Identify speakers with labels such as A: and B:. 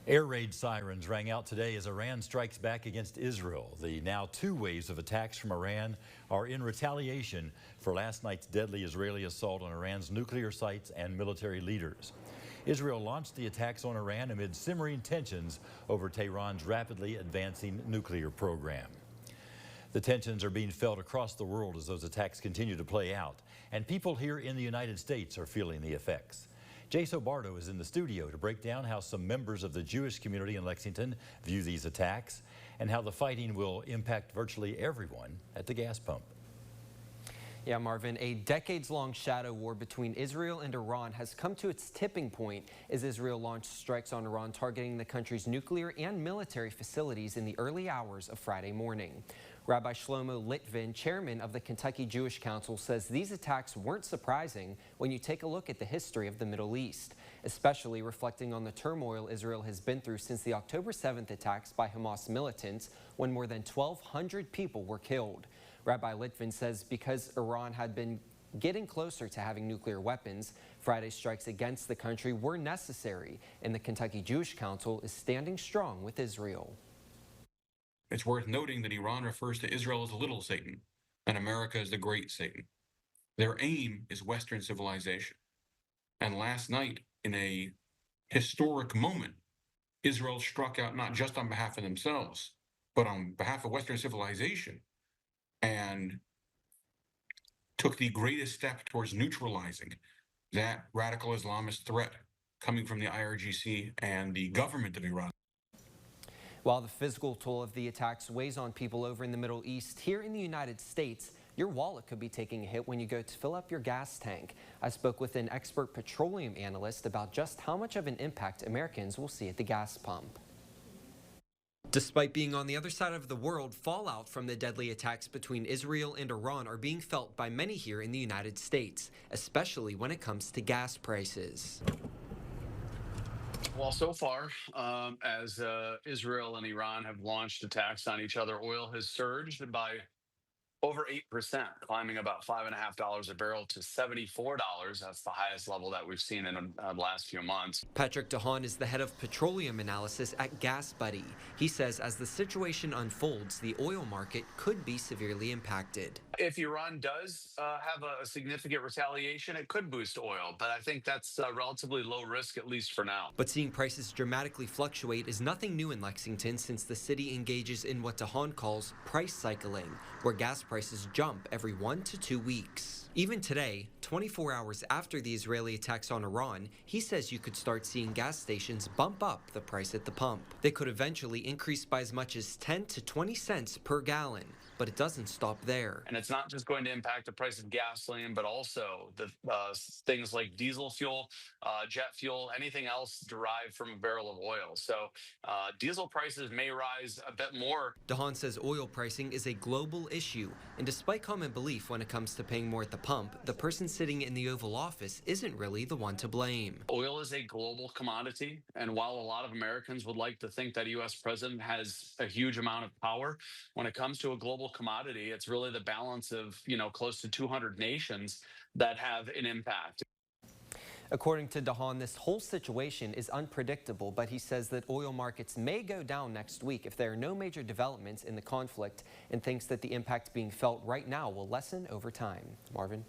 A: Air raid sirens rang out today as Iran strikes back against Israel. The now two waves of attacks from Iran are in retaliation for last night's deadly Israeli assault on Iran's nuclear sites and military leaders. Israel launched the attacks on Iran amid simmering tensions over Tehran's rapidly advancing nuclear program. The tensions are being felt across the world as those attacks continue to play out, and people here in the United States are feeling the effects. Jay Sobardo is in the studio to break down how some members of the Jewish community in Lexington view these attacks and how the fighting will impact virtually everyone at the gas pump.
B: Yeah, Marvin, a decades-long shadow war between Israel and Iran has come to its tipping point as Israel launched strikes on Iran targeting the country's nuclear and military facilities in the early hours of Friday morning. Rabbi Shlomo Litvin, chairman of the Kentucky Jewish Council, says these attacks weren't surprising when you take a look at the history of the Middle East, especially reflecting on the turmoil Israel has been through since the October 7th attacks by Hamas militants, when more than 1,200 people were killed. Rabbi Litvin says because Iran had been getting closer to having nuclear weapons, Friday's strikes against the country were necessary, and the Kentucky Jewish Council is standing strong with Israel.
C: It's worth noting that Iran refers to Israel as little Satan and America as the great Satan. Their aim is Western civilization. And last night, in a historic moment, Israel struck out not just on behalf of themselves, but on behalf of Western civilization, and took the greatest step towards neutralizing that radical Islamist threat coming from the IRGC and the government of Iran.
B: While the physical toll of the attacks weighs on people over in the Middle East, here in the United States, your wallet could be taking a hit when you go to fill up your gas tank. I spoke with an expert petroleum analyst about just how much of an impact Americans will see at the gas pump. Despite being on the other side of the world, fallout from the deadly attacks between Israel and Iran are being felt by many here in the United States, especially when it comes to gas prices.
D: Well, so far, as Israel and Iran have launched attacks on each other, oil has surged by over 8%, climbing about $5.50 a barrel to $74. That's the highest level that we've seen in the last few months.
B: Patrick DeHaan is the head of petroleum analysis at GasBuddy. He says as the situation unfolds, the oil market could be severely impacted.
D: If Iran does have a significant retaliation, it could boost oil, but I think that's relatively low risk, at least for now.
B: But seeing prices dramatically fluctuate is nothing new in Lexington, since the city engages in what DeHaan calls price cycling, where gas prices jump every 1 to 2 weeks. Even today, 24 hours after the Israeli attacks on Iran, he says you could start seeing gas stations bump up the price at the pump. They could eventually increase by as much as 10 to 20 cents per gallon. But it doesn't stop there.
D: And it's not just going to impact the price of gasoline, but also the things like diesel fuel, jet fuel, anything else derived from a barrel of oil. So diesel prices may rise a bit more.
B: DeHaan says oil pricing is a global issue. And despite common belief when it comes to paying more at the pump, the person sitting in the Oval Office isn't really the one to blame.
D: Oil is a global commodity. And while a lot of Americans would like to think that a U.S. president has a huge amount of power, when it comes to a global commodity, it's really the balance of, close to 200 nations that have an impact.
B: According to DeHaan, this whole situation is unpredictable, but he says that oil markets may go down next week if there are no major developments in the conflict, and thinks that the impact being felt right now will lessen over time. Marvin?